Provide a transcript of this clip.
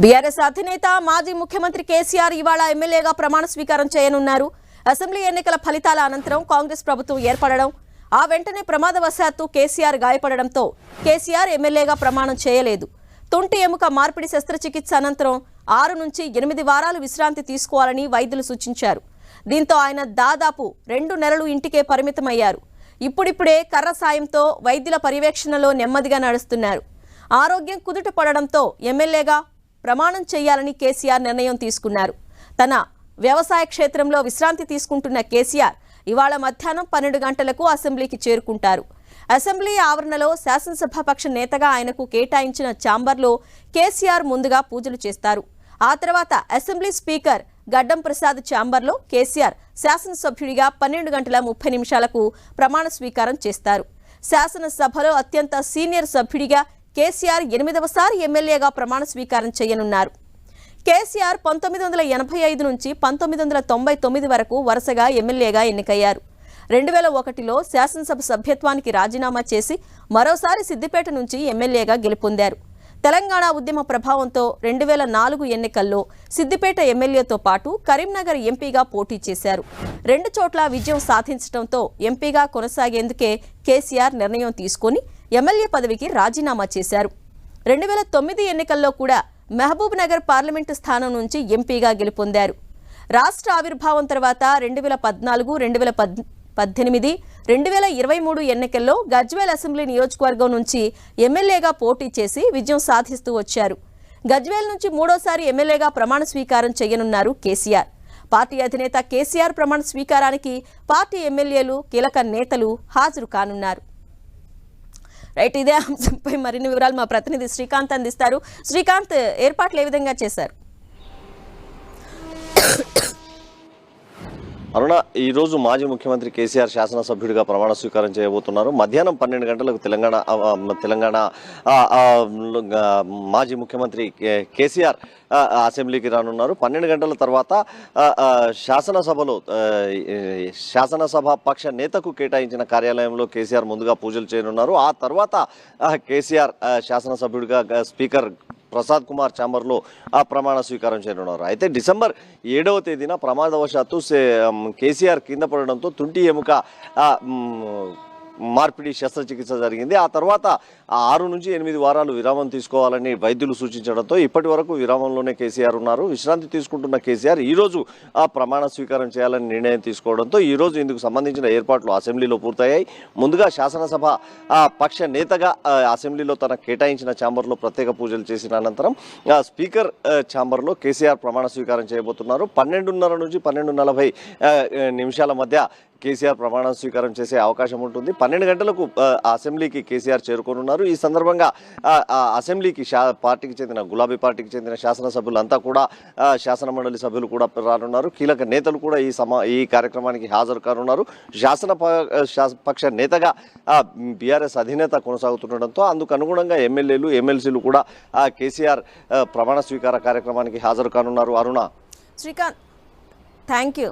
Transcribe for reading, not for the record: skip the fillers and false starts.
BRS అధినేత మాజీ ముఖ్యమంత్రి కేసీఆర్ ఇవాళ ఎమ్మెల్యేగా ప్రమాణ స్వీకారం చేయనున్నారు. అసెంబ్లీ ఎన్నికల ఫలితాల అనంతరం కాంగ్రెస్ ప్రభుత్వం ఏర్పడడం, ఆ వెంటనే ప్రమాదవశాత్తు కేసీఆర్ గాయపడడంతో కేసీఆర్ ఎమ్మెల్యేగా ప్రమాణం చేయలేదు. తుంటి ఎముక మార్పిడి శస్త్రచికిత్స అనంతరం 6 నుంచి 8 వారాలు విశ్రాంతి తీసుకోవాలని వైద్యులు సూచించారు. దీంతో ఆయన దాదాపు 2 నెలలు ఇంటికే పరిమితమయ్యారు. ఇప్పుడిప్పుడే కర్ర సాయంతో వైద్యుల పర్యవేక్షణలో నెమ్మదిగా నడుస్తున్నారు. ఆరోగ్యం కుదుట పడడంతో ఎమ్మెల్యేగా ప్రమాణం చేయాలని కేసీఆర్ నిర్ణయం తీసుకున్నారు. తన వ్యవసాయ క్షేత్రంలో విశ్రాంతి తీసుకుంటున్న కేసీఆర్ ఇవాళ మధ్యాహ్నం 12 గంటలకు అసెంబ్లీకి చేరుకుంటారు. అసెంబ్లీ ఆవరణలో శాసనసభాపక్ష నేతగా ఆయనకు కేటాయించిన ఛాంబర్లో కేసీఆర్ ముందుగా పూజలు చేస్తారు. ఆ తర్వాత అసెంబ్లీ స్పీకర్ గడ్డం ప్రసాద్ ఛాంబర్లో కేసీఆర్ శాసనసభ్యుడిగా 12 గంటల 30 నిమిషాలకు ప్రమాణ స్వీకారం చేస్తారు. శాసనసభలో అత్యంత సీనియర్ సభ్యుడిగా కేసీఆర్ 8వసారి ఎమ్మెల్యేగా ప్రమాణ స్వీకారం చేయనున్నారు. కేసీఆర్ 1985 నుంచి 1999 వరకు వరుసగా ఎమ్మెల్యేగా ఎన్నికయ్యారు. 2001లో శాసనసభ సభ్యత్వానికి రాజీనామా చేసి మరోసారి సిద్దిపేట నుంచి ఎమ్మెల్యేగా గెలుపొందారు. తెలంగాణ ఉద్యమ ప్రభావంతో 2004 ఎన్నికల్లో సిద్దిపేట ఎమ్మెల్యేతో పాటు కరీంనగర్ ఎంపీగా పోటీ చేశారు. 2 చోట్ల విజయం సాధించడంతో ఎంపీగా కొనసాగేందుకే కేసీఆర్ నిర్ణయం తీసుకుని ఎమ్మెల్యే పదవికి రాజీనామా చేశారు. 2009 ఎన్నికల్లో కూడా మహబూబ్ నగర్ పార్లమెంటు స్థానం నుంచి ఎంపీగా గెలుపొందారు. రాష్ట్ర ఆవిర్భావం తర్వాత 2014, 2018, 2023 ఎన్నికల్లో గజ్వేల్ అసెంబ్లీ నియోజకవర్గం నుంచి ఎమ్మెల్యేగా పోటీ చేసి విజయం సాధిస్తూ వచ్చారు. గజ్వేల్ నుంచి 3వసారి ఎమ్మెల్యేగా ప్రమాణ స్వీకారం చేయనున్నారు కేసీఆర్. పార్టీ అధినేత కేసీఆర్ ప్రమాణ స్వీకారానికి పార్టీ ఎమ్మెల్యేలు, కీలక నేతలు హాజరు కానున్నారు. రైట్, ఇదే అంశంపై మరిన్ని వివరాలు మా ప్రతినిధి శ్రీకాంత్ అందిస్తారు. శ్రీకాంత్, ఏర్పాట్లు ఏ విధంగా చేశారు? అరుణ, ఈరోజు మాజీ ముఖ్యమంత్రి కేసీఆర్ శాసనసభ్యుడిగా ప్రమాణ స్వీకారం చేయబోతున్నారు. మధ్యాహ్నం 12 గంటలకు తెలంగాణ మాజీ ముఖ్యమంత్రి కేసీఆర్ అసెంబ్లీకి రానున్నారు. 12 గంటల తర్వాత శాసనసభ పక్ష నేతకు కేటాయించిన కార్యాలయంలో కేసీఆర్ ముందుగా పూజలు చేయనున్నారు. ఆ తర్వాత కేసీఆర్ శాసనసభ్యుడిగా స్పీకర్ ప్రసాద్ కుమార్ ఛాంబర్లో ప్రమాణ స్వీకారం చేయనున్నారు. అయితే డిసెంబర్ 7వ తేదీన ప్రమాదవశాత్తు కేసీఆర్ కింద పడడంతో తుంటి ఎముక మార్పిడి శస్త్రచికిత్స జరిగింది. ఆ తర్వాత 6 నుంచి 8 వారాలు విరామం తీసుకోవాలని వైద్యులు సూచించడంతో ఇప్పటి వరకు విరామంలోనే కేసీఆర్ ఉన్నారు. విశ్రాంతి తీసుకుంటున్న కేసీఆర్ ఈరోజు ప్రమాణ స్వీకారం చేయాలని నిర్ణయం తీసుకోవడంతో ఈరోజు ఇందుకు సంబంధించిన ఏర్పాట్లు అసెంబ్లీలో పూర్తయ్యాయి. ముందుగా శాసనసభ పక్ష నేతగా అసెంబ్లీలో తన కేటాయించిన ఛాంబర్లో ప్రత్యేక పూజలు చేసిన అనంతరం స్పీకర్ ఛాంబర్లో కేసీఆర్ ప్రమాణ స్వీకారం చేయబోతున్నారు. 12:30 నుంచి 12:40 నిమిషాల మధ్య కేసీఆర్ ప్రమాణ స్వీకారం చేసే అవకాశం ఉంటుంది. 12 గంటలకు అసెంబ్లీకి కేసీఆర్ చేరుకోనున్నారు. ఈ సందర్భంగా అసెంబ్లీకి పార్టీకి చెందిన గులాబీ పార్టీకి చెందిన శాసనసభ్యులంతా కూడా శాసన మండలి సభ్యులు కూడా రానున్నారు. కీలక నేతలు కూడా ఈ కార్యక్రమానికి హాజరు కానున్నారు. పక్ష నేతగా బీఆర్ఎస్ అధినేత కొనసాగుతుండటంతో అందుకు అనుగుణంగా ఎమ్మెల్యేలు, ఎమ్మెల్సీలు కూడా కేసీఆర్ ప్రమాణ స్వీకార కార్యక్రమానికి హాజరు కానున్నారు. అరుణ, శ్రీకాంత్, థ్యాంక్ యూ.